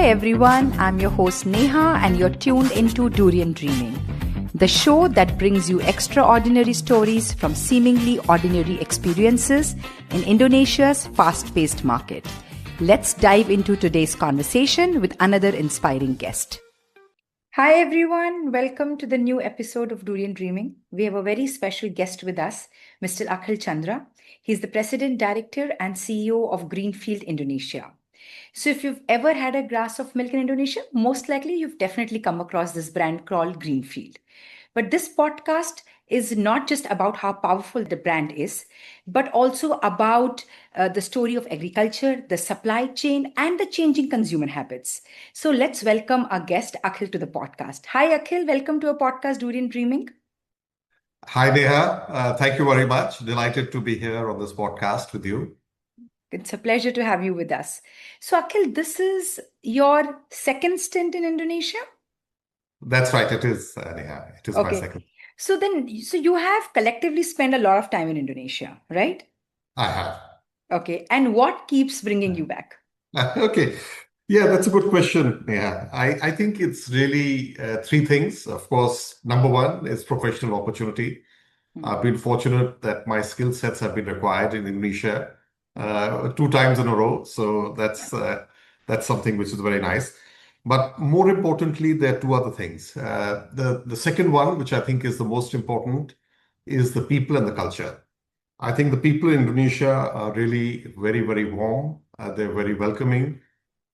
everyone, I'm your host Neha and you're tuned into Durian Dreaming, the show that brings you extraordinary stories from seemingly ordinary experiences in Indonesia's fast-paced market. Let's dive into today's conversation with another inspiring guest. Hi everyone, welcome to the new episode of Durian Dreaming. We have a very special guest with us, Mr. Akhil Chandra. He's the President, Director and CEO of Greenfield Indonesia. So if you've ever had a glass of milk in Indonesia, most likely you've definitely come across this brand called Greenfield. But this podcast is not just about how powerful the brand is, but also about the story of agriculture, the supply chain, and the changing consumer habits. So let's welcome our guest, Akhil, to the podcast. Hi, Akhil. Welcome to our podcast, Durian Dreaming. Hi, Neha. Thank you very much. Delighted to be here on this podcast with you. It's a pleasure to have you with us. So, Akhil, this is your second stint in Indonesia? That's right. It is, Neha. It is my Okay. second. So you have collectively spent a lot of time in Indonesia, right? I have. Okay. And what keeps bringing you back? Okay. Yeah, that's a good question, Neha. I think it's really three things. Of course, number one is professional opportunity. I've been fortunate that my skill sets have been required in Indonesia two times in a row. So that's something which is very nice. But more importantly, there are two other things. The second one, which I think is the most important, is the people and the culture. I think the people in Indonesia are really very, very warm. They're very welcoming.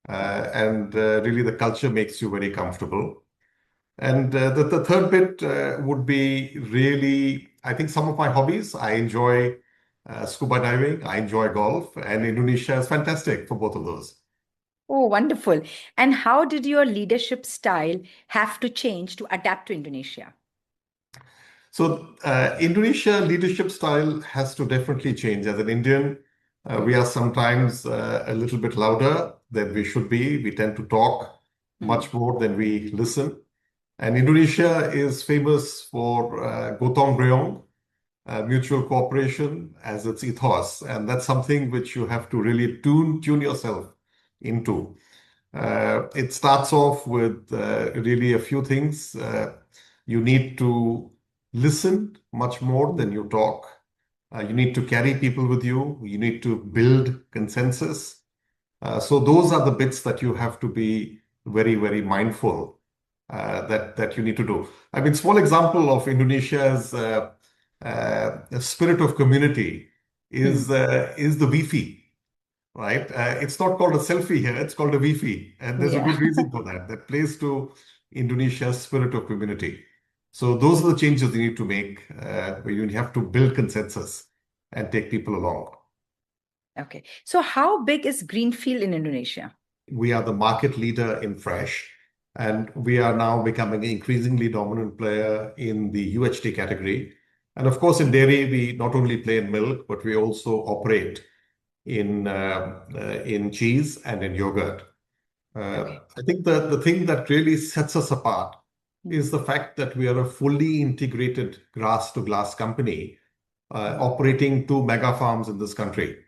And really the culture makes you very comfortable. And the third bit would be really, I think some of my hobbies. I enjoy scuba diving. I enjoy golf. And Indonesia is fantastic for both of those. Oh, wonderful. And how did your leadership style have to change to adapt to Indonesia? So Indonesia leadership style has to definitely change. As an Indian, we are sometimes a little bit louder than we should be. We tend to talk much more than we listen. And Indonesia is famous for gotong royong, mutual cooperation as its ethos. And that's something which you have to really tune yourself into. It starts off with really a few things. You need to listen much more than you talk. You need to carry people with you. You need to build consensus. So those are the bits that you have to be very, very mindful that you need to do. I mean, small example of Indonesia's spirit of community is the Wi-Fi. Right? It's not called a selfie here, it's called a Wi-Fi. And there's a good reason for that. That plays to Indonesia's spirit of community. So those are the changes you need to make where you have to build consensus and take people along. Okay. So how big is Greenfield in Indonesia? We are the market leader in fresh, and we are now becoming an increasingly dominant player in the UHT category. And of course, in dairy, we not only play in milk, but we also operate in cheese and in yogurt. I think the thing that really sets us apart is the fact that we are a fully integrated grass to glass company operating two mega farms in this country.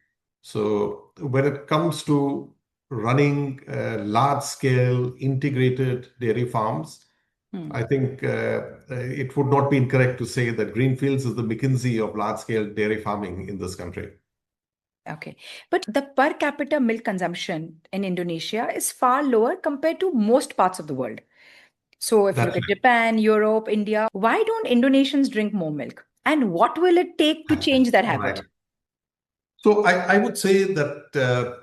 So when it comes to running large scale integrated dairy farms, I think it would not be incorrect to say that Greenfields is the McKinsey of large scale dairy farming in this country. Okay. But the per capita milk consumption in Indonesia is far lower compared to most parts of the world. So if you look at Japan, Europe, India, why don't Indonesians drink more milk? And what will it take to change that habit? Right. So I would say that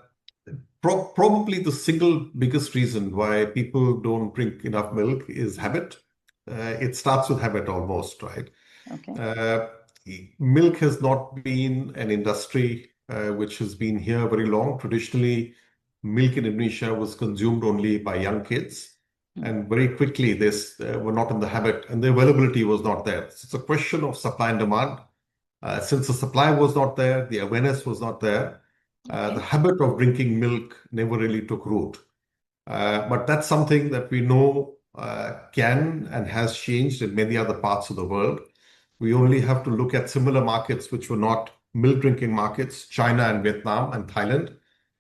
probably the single biggest reason why people don't drink enough milk is habit. It starts with habit almost, right? Okay. Milk has not been an industry which has been here very long. Traditionally, milk in Indonesia was consumed only by young kids. And very quickly, they were not in the habit and the availability was not there. So it's a question of supply and demand. Since the supply was not there, the awareness was not there, the habit of drinking milk never really took root. But that's something that we know can and has changed in many other parts of the world. We only have to look at similar markets which were not milk drinking markets. China and Vietnam and Thailand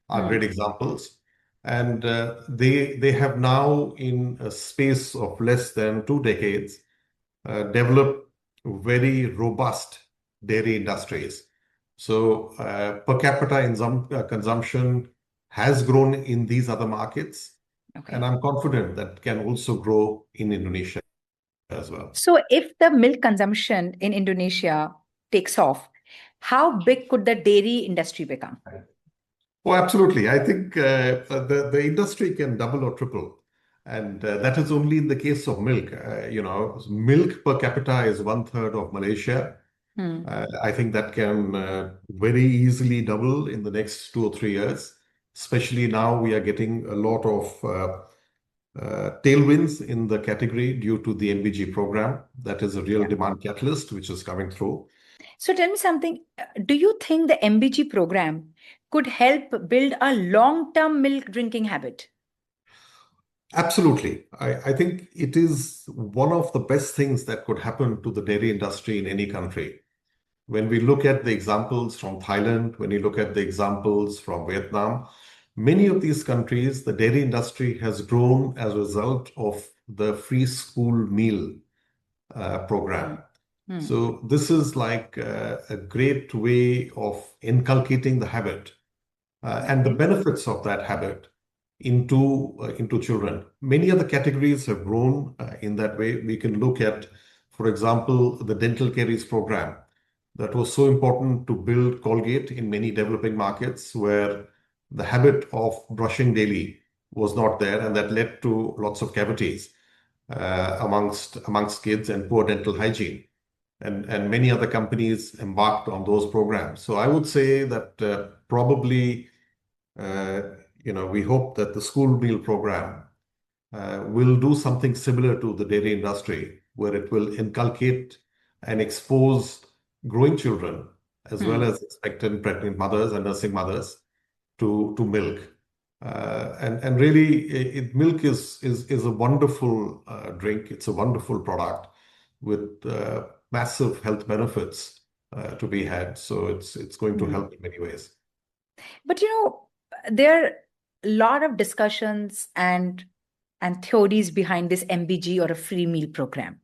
are great examples. And they have now, in a space of less than 2 decades, developed very robust dairy industries. So per capita consumption has grown in these other markets, and Okay. I'm confident that can also grow in Indonesia as well. So if the milk consumption in Indonesia takes off, how big could the dairy industry become? Oh, absolutely. I think the industry can double or triple. And that is only in the case of milk. Milk per capita is one-third of Malaysia. Hmm. I think that can very easily double in the next 2 or 3 years. Especially now, we are getting a lot of tailwinds in the category due to the MBG program. That is a real Yeah. demand catalyst which is coming through. So tell me something. Do you think the MBG program could help build a long-term milk drinking habit? Absolutely. I think it is one of the best things that could happen to the dairy industry in any country. When we look at the examples from Thailand, when you look at the examples from Vietnam, many of these countries, the dairy industry has grown as a result of the free school meal program. Hmm. Hmm. So this is like a great way of inculcating the habit and the Okay. benefits of that habit into children. Many other categories have grown in that way. We can look at, for example, the dental caries program that was so important to build Colgate in many developing markets where the habit of brushing daily was not there, and that led to lots of cavities amongst kids and poor dental hygiene. And many other companies embarked on those programs. So I would say that probably uh, we hope that the school meal program will do something similar to the dairy industry, where it will inculcate and expose growing children as well Hmm. as expectant pregnant mothers and nursing mothers to milk. And really, milk is a wonderful drink. It's a wonderful product with massive health benefits to be had. So it's going to Hmm. help in many ways. But there are a lot of discussions and theories behind this MBG or a free meal program.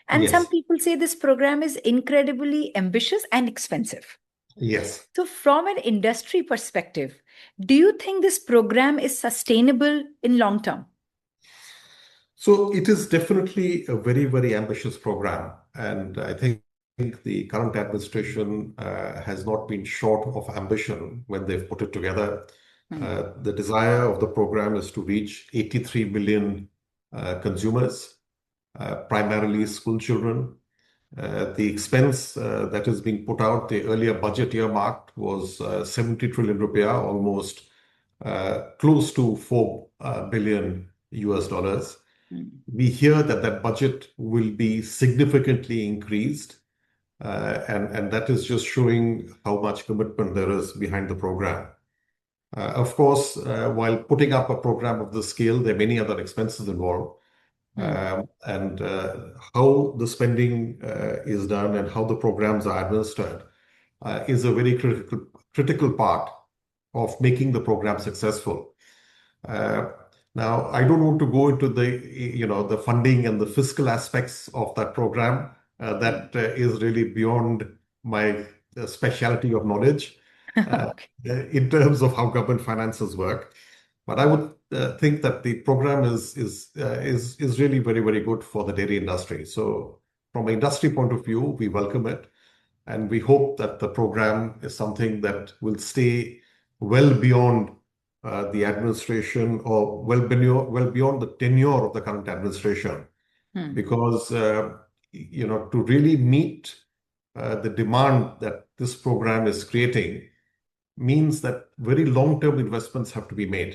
And some Yes, people say this program is incredibly ambitious and expensive. yes. So, from an industry perspective, do you think this program is sustainable in long term? So it is definitely a very, very ambitious program. And I think the current administration has not been short of ambition when they've put it together. Hmm. The desire of the program is to reach 83 million consumers, primarily school children. The expense that is being put out, the earlier budget earmarked was 70 trillion rupiah, almost close to 4 billion US dollars. Hmm. We hear that that budget will be significantly increased, and that is just showing how much commitment there is behind the program. Of course, while putting up a program of this scale, there are many other expenses involved. Hmm. And how the spending is done and how the programs are administered is a very critical part of making the program successful. Uh, Now, I don't want to go into the funding and the fiscal aspects of that program. Hmm. That is really beyond my specialty of knowledge uh, Okay. in terms of how government finances work. But I would think that the program is really very, very good for the dairy industry. So, from an industry point of view, we welcome it, and we hope that the program is something that will stay well beyond the administration, or well beyond the tenure of the current administration, Hmm. because to really meet the demand that this program is creating means that very long-term investments have to be made.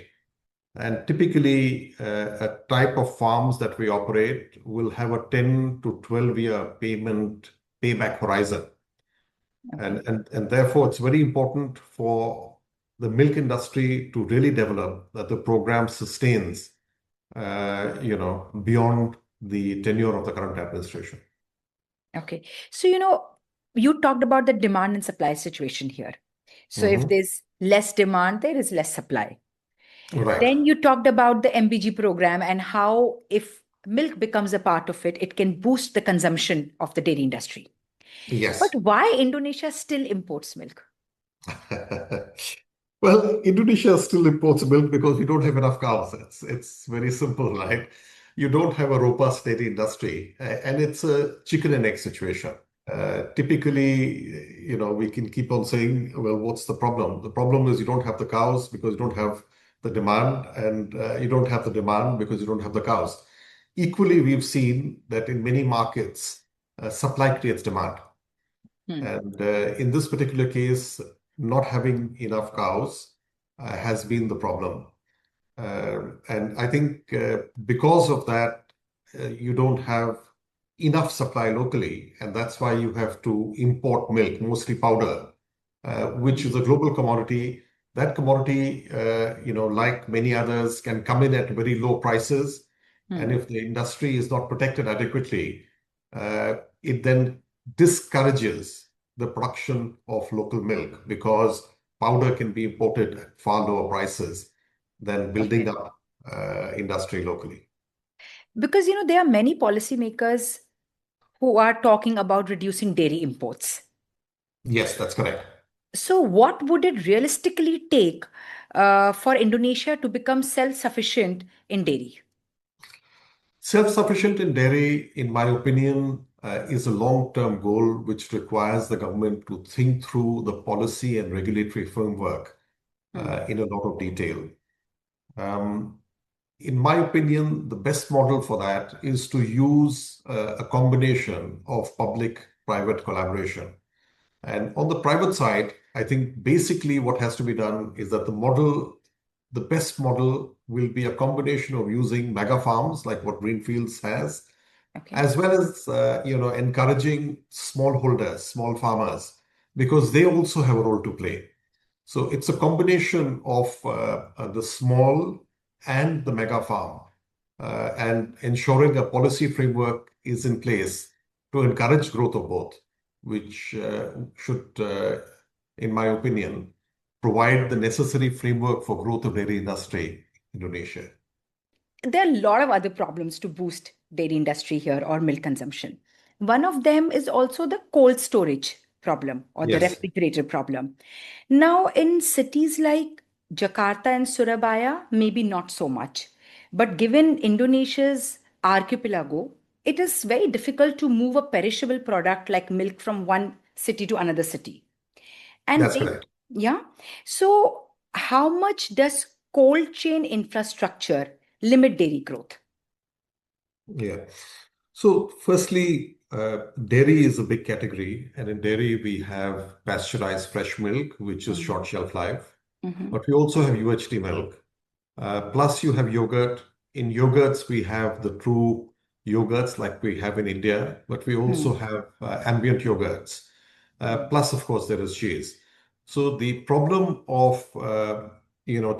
And typically, a type of farms that we operate will have a 10 to 12-year payback horizon. Okay. And therefore, it's very important for the milk industry to really develop that the program sustains, beyond the tenure of the current administration. Okay. So, you talked about the demand and supply situation here. So, if Mhm. there's less demand, there is less supply. Right. Then you talked about the MBG program and how if milk becomes a part of it, it can boost the consumption of the dairy industry. But Yes. why Indonesia still imports milk? Well, Indonesia still imports milk because we don't have enough cows. It's very simple, right? You don't have a robust dairy industry, and it's a chicken and egg situation. Typically, we can keep on saying, well, what's the problem? The problem is you don't have the cows because you don't have the demand, and you don't have the demand because you don't have the cows. Equally, we've seen that in many markets, supply creates demand. Hmm. And in this particular case, not having enough cows has been the problem. And I think because of that, you don't have enough supply locally, and that's why you have to import milk, mostly powder, which Hmm. is a global commodity. That commodity, like many others, can come in at very low prices. And Hmm. if the industry is not protected adequately, it then discourages the production of local milk because powder can be imported at far lower prices than building Okay. up industry locally. Because, there are many policymakers who are talking about reducing dairy imports. Yes, that's correct. So, what would it realistically take for Indonesia to become self sufficient in dairy? Self-sufficient in dairy, in my opinion, is a long-term goal which requires the government to think through the policy and regulatory framework Hmm. in a lot of detail. Um, in my opinion, the best model for that is to use a combination of public-private collaboration. And on the private side, I think basically what has to be done is that the best model will be a combination of using mega farms like what Greenfields has, Okay. as well as encouraging smallholders, small farmers, because they also have a role to play. So it's a combination of the small and the mega farm, and ensuring a policy framework is in place to encourage growth of both, which should, in my opinion, provide the necessary framework for growth of dairy industry in Indonesia. There are a lot of other problems to boost dairy industry here or milk consumption. One of them is also the cold storage problem or the Yes, refrigerator problem. Now, in cities like Jakarta and Surabaya, maybe not so much. But given Indonesia's archipelago, it is very difficult to move a perishable product like milk from one city to another city. And that's they, correct. yeah. So, how much does cold chain infrastructure limit dairy growth? Yeah. So, firstly, dairy is a big category, and in dairy we have pasteurized fresh milk, which is Mm-hmm. short shelf life, Mm-hmm. but we also have UHT milk. Plus, you have yogurt. In yogurts, we have the true yogurts like we have in India, but we also have ambient yogurts. Plus, of course, there is cheese. So the problem of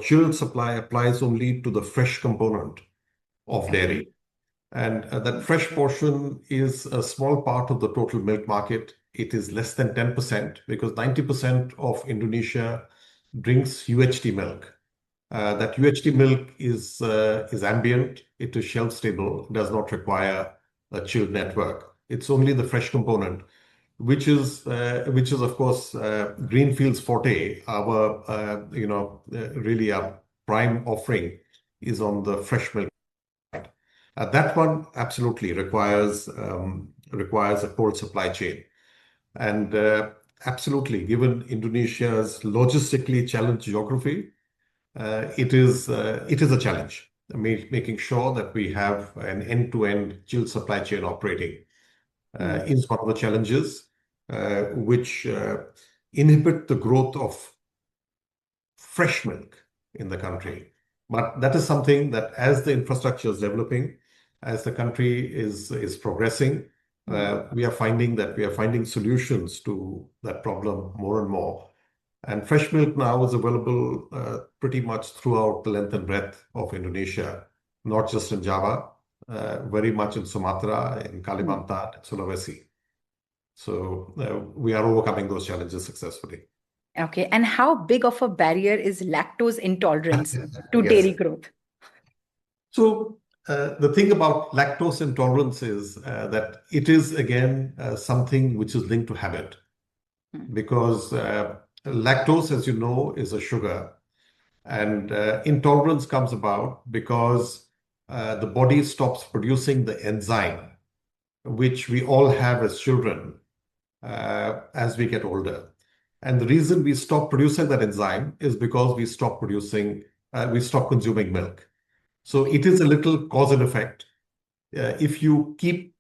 chilled supply applies only to the fresh component of Okay. dairy. And that fresh portion is a small part of the total milk market. It is less than 10% because 90% of Indonesia drinks UHT milk. That UHT milk is ambient, it is shelf stable, does not require a chilled network. It's only the fresh component, which is of course Greenfield's forte. Our really our prime offering is on the fresh milk. That one absolutely requires a cold supply chain, and absolutely, given Indonesia's logistically challenged geography, it is a challenge. Making sure that we have an end-to-end chilled supply chain operating Mm. is one of the challenges which inhibit the growth of fresh milk in the country. But that is something that as the infrastructure is developing, as the country is progressing, Mm. we are finding solutions to that problem more and more. And fresh milk now is available pretty much throughout the length and breadth of Indonesia, not just in Java, very much in Sumatra, in Mm. Kalimantan, and Sulawesi. So we are overcoming those challenges successfully. Okay. And how big of a barrier is lactose intolerance to Yes. dairy growth? So the thing about lactose intolerance is that it is again something which is linked to habit, Hmm. because lactose, as you know, is a sugar, and intolerance comes about because the body stops producing the enzyme which we all have as children as we get older. And the reason we stop producing that enzyme is because we stop consuming milk. So it is a little cause and effect. If you keep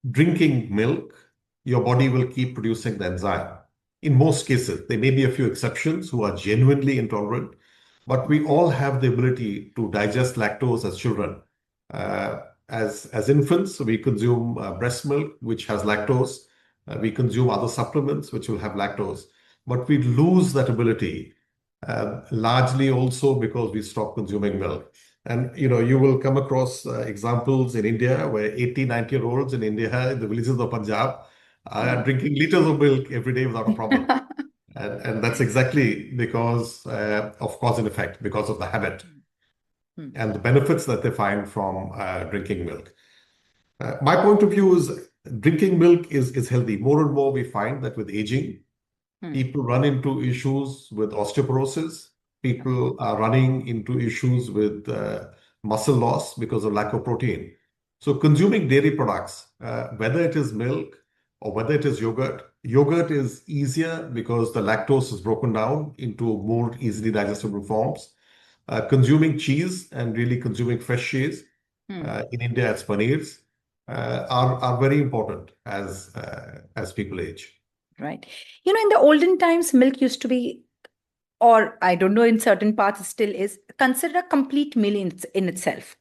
drinking milk, your body will keep producing the enzyme. In most cases, there may be a few exceptions who are genuinely intolerant, but we all have the ability to digest lactose as children. As infants, we consume breast milk, which has lactose. We consume other supplements, which will have lactose. But we lose that ability largely also because we stop consuming milk. And you will come across examples in India where 80, 90-year-olds in India, in the villages of Punjab, are drinking liters of milk every day without a problem. And that's exactly because of cause and effect, because of the habit and the benefits that they find from drinking milk. My point of view is drinking milk is healthy. More and more, we find that with aging, people run into issues with osteoporosis. People are running into issues with muscle loss because of lack of protein. So, consuming dairy products, whether it is milk or whether it is yogurt, yogurt is easier because the lactose is broken down into more easily digestible forms. Consuming cheese and really consuming fresh cheese, in India, it's paneers, are very important as people age. Right. In the olden times, milk used to be, or I don't know, in certain parts it still is, considered a complete meal in itself.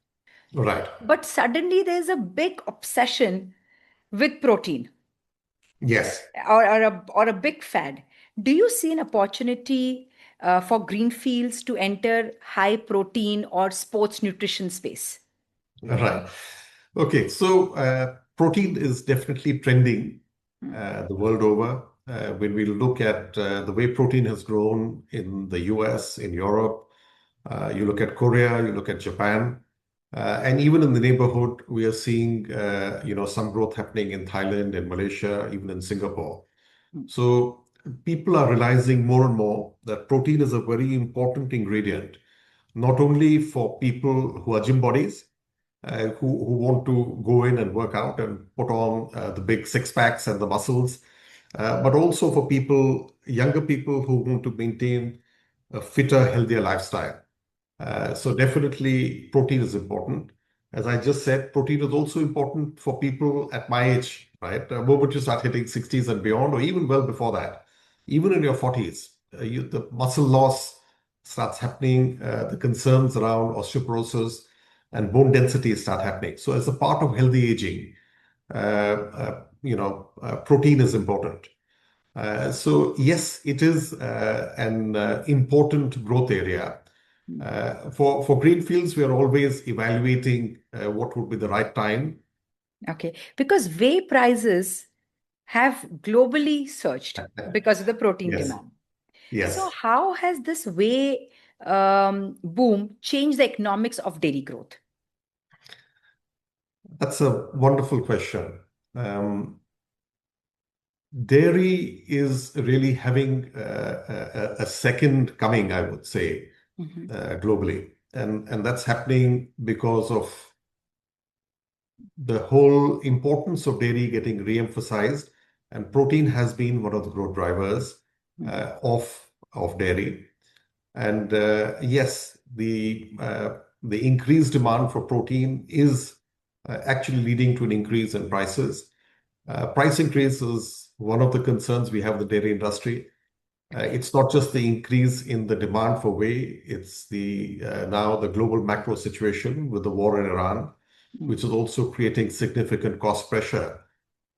Right. But suddenly there's a big obsession with protein, Yes. or a big fad. Do you see an opportunity for Greenfields to enter high protein or sports nutrition space? Right. Okay. So protein is definitely trending the world over. When we look at the way protein has grown in the US, in Europe, you look at Korea, you look at Japan, and even in the neighborhood, we are seeing some growth happening in Thailand, in Malaysia, even in Singapore. So people are realizing more and more that protein is a very important ingredient, not only for people who are gym bodies, who want to go in and work out and put on the big six packs and the muscles, but also for younger people who want to maintain a fitter, healthier lifestyle. So definitely protein is important. As I just said, protein is also important for people at my age, right? The moment you start hitting 60s and beyond, or even well before that, even in your 40s, the muscle loss starts happening, the concerns around osteoporosis and bone density start happening. So as a part of healthy aging, protein is important. So yes, it is an important growth area. For greenfields, we are always evaluating what would be the right time. Okay, because whey prices have globally surged because of the protein Yes, demand. So, yes, how has this whey boom changed the economics of dairy growth? that's a wonderful question. Um, Dairy is really having a second coming, I would say, Mhm. globally, and that's happening because of the whole importance of dairy getting re-emphasized, and protein has been one of the growth drivers of dairy. And yes, the increased demand for protein is actually leading to an increase in prices. Price increase is one of the concerns we have in the dairy industry. Okay. It's not just the increase in the demand for whey, it's the now the global macro situation with the war in Iran, which is also creating significant cost pressure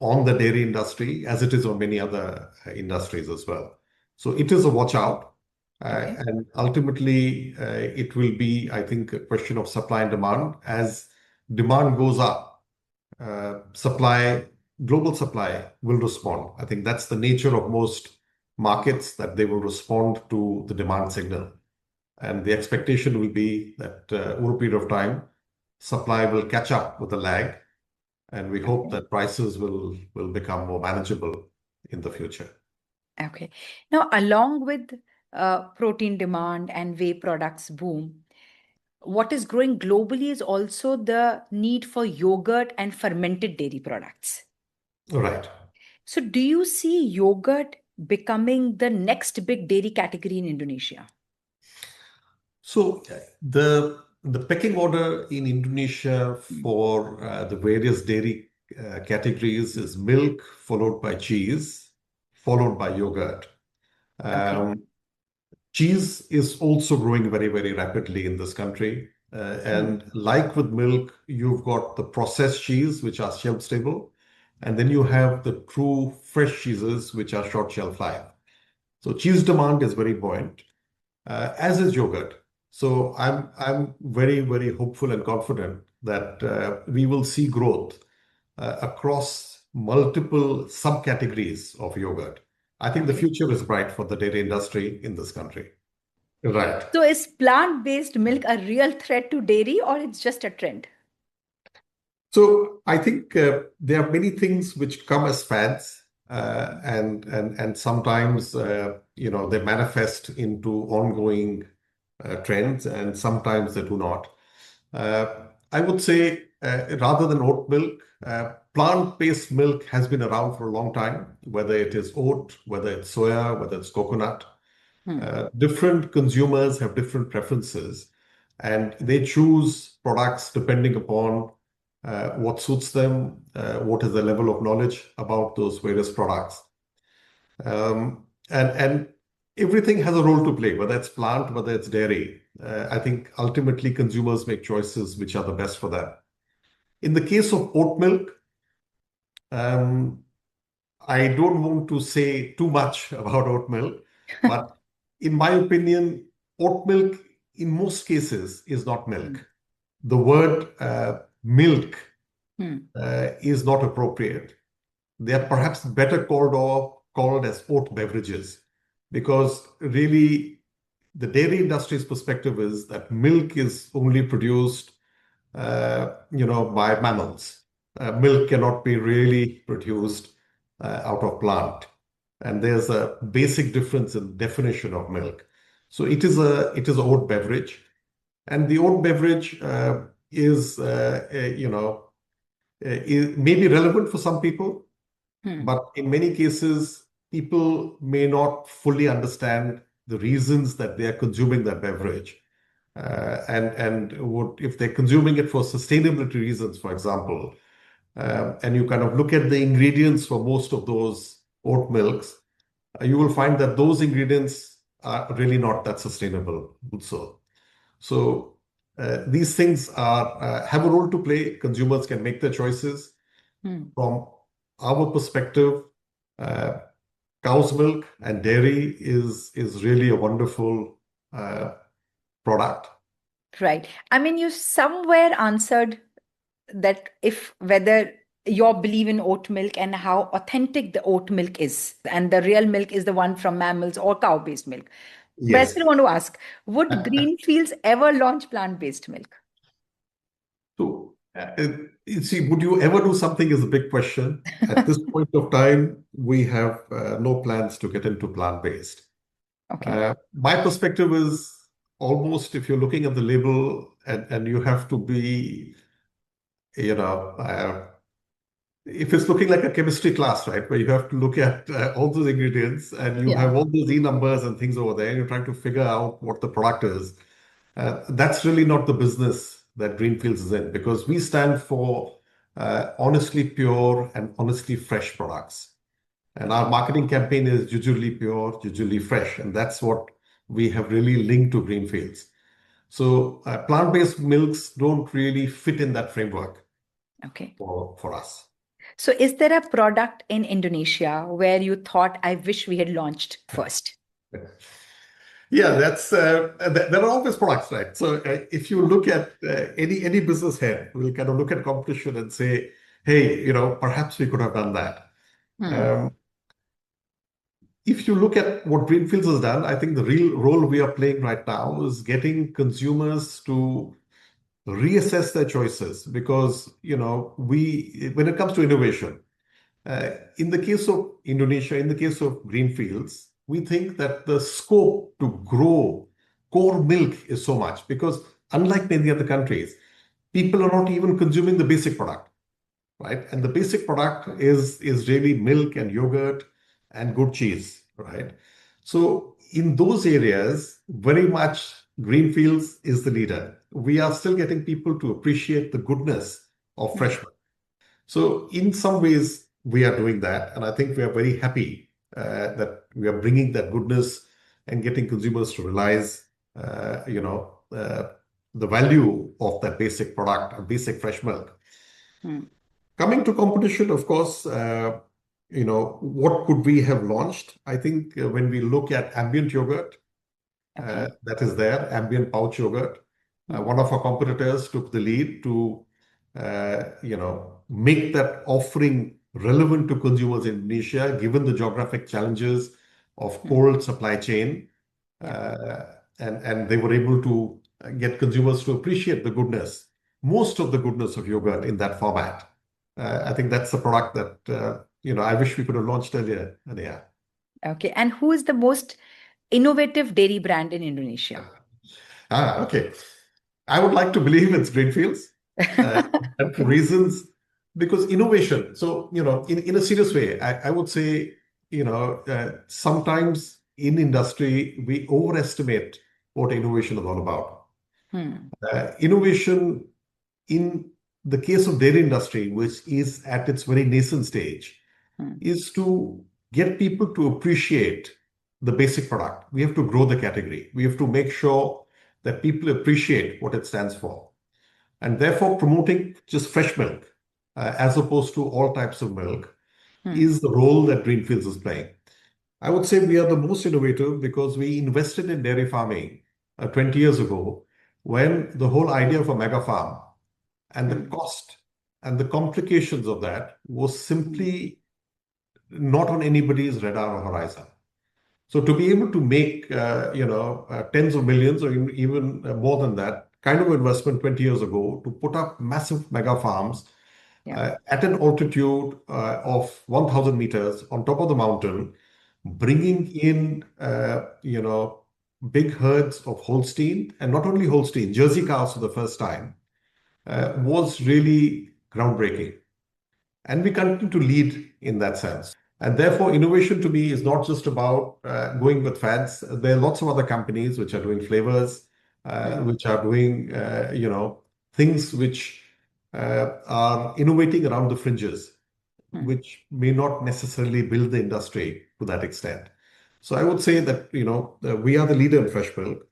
on the dairy industry, as it is on many other industries as well. So it is a watch out. Okay. And ultimately, it will be, I think, a question of supply and demand. As demand goes up, global supply will respond. I think that's the nature of most markets that they will respond to the demand signal. And the expectation will be that over a period of time, supply will catch up with the lag, and we hope Okay. that prices will become more manageable in the future. Okay. Now, along with protein demand and whey products boom, what is growing globally is also the need for yogurt and fermented dairy products. Right. So, do you see yogurt becoming the next big dairy category in Indonesia? So the pecking order in Indonesia Hmm. for the various dairy categories is milk, followed by cheese, followed by yogurt. Okay. Um, Cheese is also growing very, very rapidly in this country. Hmm. And like with milk, you've got the processed cheese, which are shelf stable, and then you have the true fresh cheeses, which are short shelf life. So cheese demand is very buoyant, as is yogurt. So I'm very, very hopeful and confident that we will see growth across multiple subcategories of yogurt. I think the Okay. future is bright for the dairy industry in this country. Right. So, is plant-based milk a real threat to dairy or it's just a trend? So I think there are many things which come as fads, and sometimes they manifest into ongoing trends, and sometimes they do not. Uh, I would say rather than oat milk, plant-based milk has been around for a long time, whether it is oat, whether it's soya, whether it's coconut. Hmm. Different consumers have different preferences, and they choose products depending upon what suits them, what is the level of knowledge about those various products. And everything has a role to play, whether it's plant, whether it's dairy. I think ultimately consumers make choices which are the best for them. In the case of oat milk, um, I don't want to say too much about oat milk, but in my opinion, oat milk in most cases is not Hmm. milk. The word milk Hmm. is not appropriate. They are perhaps better called as oat beverages, because really the dairy industry's perspective is that milk is only produced by mammals. Milk cannot be really produced out of plant. And there's a basic difference in definition of milk. So it is a oat beverage, and the oat beverage is may be relevant for some people, Hmm. but in many cases, people may not fully understand the reasons that they are consuming that beverage. And if they're consuming it for sustainability reasons, for example, and you kind of look at the ingredients for most of those oat milks, you will find that those ingredients are really not that sustainable also. So these things have a role to play. Consumers can make their choices. Hmm. From our perspective, uh, cow's milk and dairy is really a wonderful uh, product. Right. I mean, you somewhere answered that if whether your belief in oat milk and how authentic the oat milk is, and the real milk is the one from mammals or cow-based milk. But I Yes. still want to ask, would Greenfields ever launch plant-based milk? So, you see, would you ever do something is a big question. At this point of time, we have no plans to get into plant-based. Okay. My perspective is almost if you're looking at the label and you have to be, you know, if it's looking like a chemistry class, right, where you have to look at all those ingredients and you Yeah. have all those E numbers and things over there, and you're trying to figure out what the product is. That's really not the business that Greenfields is in, because we stand for honestly pure and honestly fresh products. And our marketing campaign is usually pure, usually fresh. And that's what we have really linked to Greenfields. So plant-based milks don't really fit in that framework Okay. for us. So is there a product in Indonesia where you thought, I wish we had launched first? Yeah, there are always products, right? So if you look at any business head, will kind of look at competition and say, hey, perhaps we could have done that. Hmm. Um, if you look at what Greenfields has done, I think the real role we are playing right now is getting consumers to reassess their choices because, when it comes to innovation, in the case of Indonesia, in the case of Greenfields, we think that the scope to grow core milk is so much because unlike many other countries, people are not even consuming the basic product, right? And the basic product is really milk and yogurt and good cheese, right? So in those areas, very much Greenfields is the leader. We are still getting people to appreciate the goodness of fresh milk. So in some ways, we are doing that, and I think we are very happy that we are bringing that goodness and getting consumers to realize, the value of that basic product, a basic fresh milk. Coming to competition, of course, what could we have launched? I think when we look at ambient yogurt, that is there, ambient pouch yogurt, one of our competitors took the lead to, make that offering relevant to consumers in Indonesia, given the geographic challenges of cold supply chain. And they were able to get consumers to appreciate the goodness, most of the goodness of yogurt in that format. I think that's a product that, I wish we could have launched earlier. Yeah. Okay. And who is the most innovative dairy brand in Indonesia? Okay. I would like to believe it's Greenfields. And for reasons, because innovation. So, in a serious way, I would say, sometimes in industry, we overestimate what innovation is all about. Innovation in the case of dairy industry, which is at its very nascent stage, is to get people to appreciate the basic product. We have to grow the category. We have to make sure that people appreciate what it stands for. And therefore, promoting just fresh milk, as opposed to all types of milk, is the role that Greenfields is playing. I would say we are the most innovative because we invested in dairy farming 20 years ago when the whole idea of a mega farm and the cost and the complications of that was simply not on anybody's radar or horizon. So to be able to make, tens of millions or even more than that kind of investment 20 years ago to put up massive mega farms at an altitude of 1,000 meters on top of the mountain, bringing in, big herds of Holstein, and not only Holstein, Jersey cows for the first time, was really groundbreaking. And we continue to lead in that sense. And therefore, innovation to me is not just about going with fads. There are lots of other companies which are doing flavors, which are doing, things which are innovating around the fringes, which may not necessarily build the industry to that extent. So I would say that, we are the leader in fresh milk.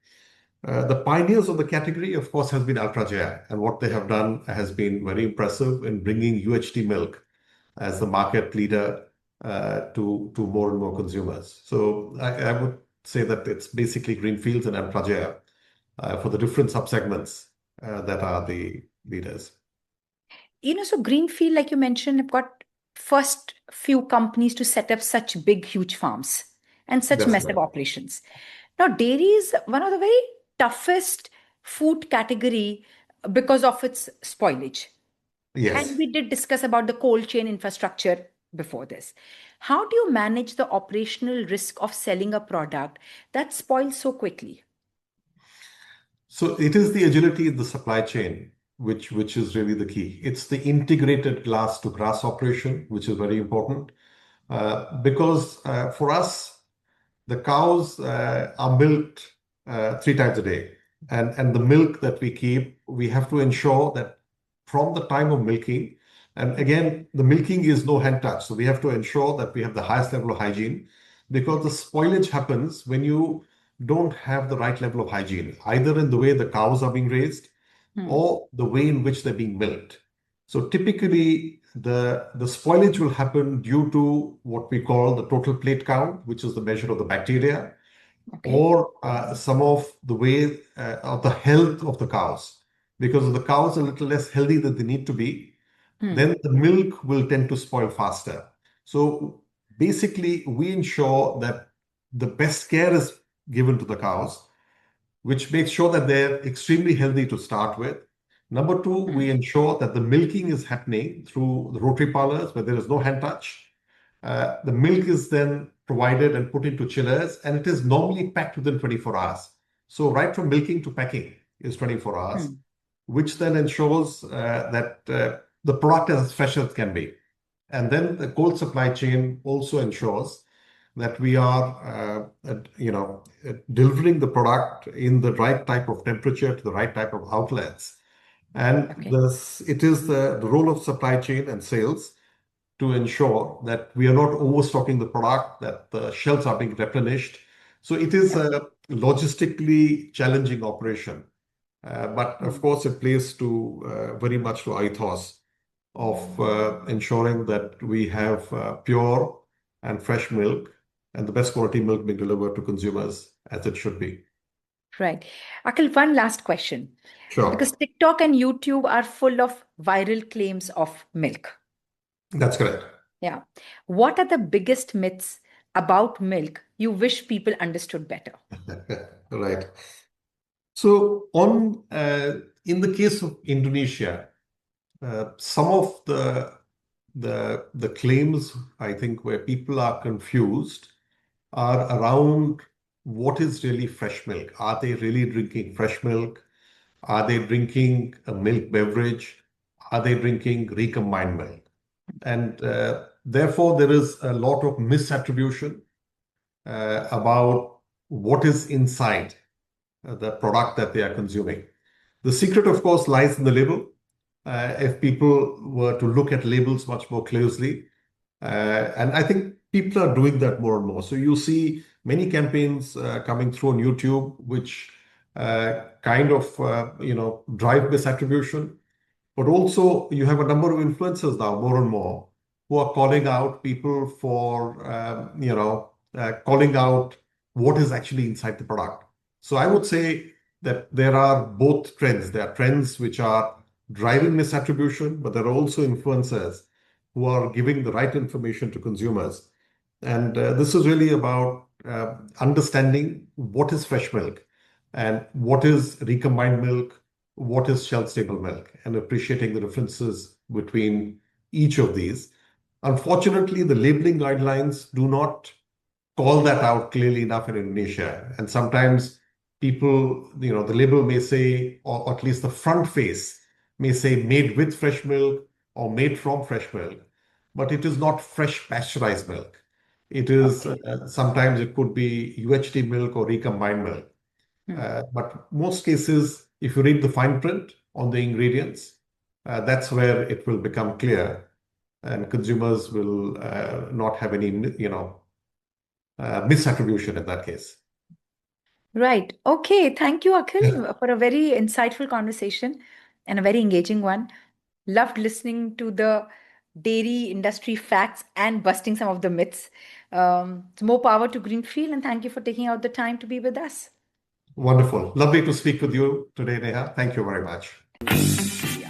The pioneers of the category, of course, has been Ultrajaya, and what they have done has been very impressive in bringing UHT milk as the market leader to more and more consumers. So I would say that it's basically Greenfields and Ultrajaya for the different subsegments that are the leaders. So Greenfield, like you mentioned, have got first few companies to set up such big, huge farms and such That's massive right. operations. Now, dairy is one of the very toughest food category because of its spoilage. Yes. And we did discuss about the cold chain infrastructure before this. How do you manage the operational risk of selling a product that spoils so quickly? So it is the agility in the supply chain which is really the key. It's the integrated glass to grass operation, which is very important. Because for us, the cows are milked 3 times a day. And the milk that we keep, we have to ensure that from the time of milking, and again, the milking is no hand touch. So we have to ensure that we have the highest level of hygiene because the spoilage happens when you don't have the right level of hygiene, either in the way the cows are being raised or the way in which they're being milked. So typically, the spoilage will happen due to what we call the total plate count, which is the measure of the bacteria, or some of the way of the health of the cows. Because if the cows are a little less healthy than they need to be, then the milk will tend to spoil faster. So basically we ensure that the best care is given to the cows, which makes sure that they're extremely healthy to start with. Number two, we ensure that the milking is happening through the rotary parlors where there is no hand touch. The milk is then provided and put into chillers, and it is normally packed within 24 hours. So right from milking to packing is 24 hours, which then ensures that the product is as fresh as it can be. And then the cold supply chain also ensures that we are, delivering the product in the right type of temperature to the right type of outlets. And it is the role of supply chain and sales to ensure that we are not overstocking the product, that the shelves are being replenished. So it is a logistically challenging operation. But of course, it plays to very much to ethos of ensuring that we have pure and fresh milk and the best quality milk being delivered to consumers as it should be. Right. Akhil, one last question. Sure. Because TikTok and YouTube are full of viral claims of milk. That's correct. Yeah. What are the biggest myths about milk you wish people understood better? Right. So in the case of Indonesia, some of the claims, I think, where people are confused are around what is really fresh milk. Are they really drinking fresh milk? Are they drinking a milk beverage? Are they drinking recombined milk? And therefore, there is a lot of misattribution about what is inside the product that they are consuming. The secret, of course, lies in the label. If people were to look at labels much more closely, and I think people are doing that more and more. So you see many campaigns coming through on YouTube, which kind of drive misattribution. But also you have a number of influencers now, more and more, who are calling out people for calling out what is actually inside the product. So I would say that there are both trends. There are trends which are driving misattribution, but there are also influencers who are giving the right information to consumers. And this is really about understanding what is fresh milk and what is recombined milk, what is shelf-stable milk, and appreciating the differences between each of these. Unfortunately, the labeling guidelines do not call that out clearly enough in Indonesia. And sometimes people, the label may say, or at least the front face may say made with fresh milk or made from fresh milk, but it is not fresh pasteurized milk. It is sometimes it could be UHT milk or recombined milk. But most cases, if you read the fine print on the ingredients, that's where it will become clear, and consumers will not have any, misattribution in that case. Right. Okay. Thank you, Akhil, for a very insightful conversation and a very engaging one. Loved listening to the dairy industry facts and busting some of the myths. More power to Greenfield, and thank you for taking out the time to be with us. Wonderful. Lovely to speak with you today, Neha. Thank you very much.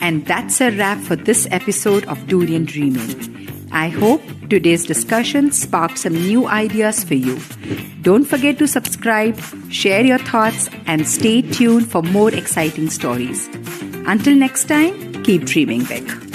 And that's a wrap for this episode of Durian Dreaming. I hope today's discussion sparked some new ideas for you. Don't forget to subscribe, share your thoughts, and stay tuned for more exciting stories. Until next time, keep dreaming big.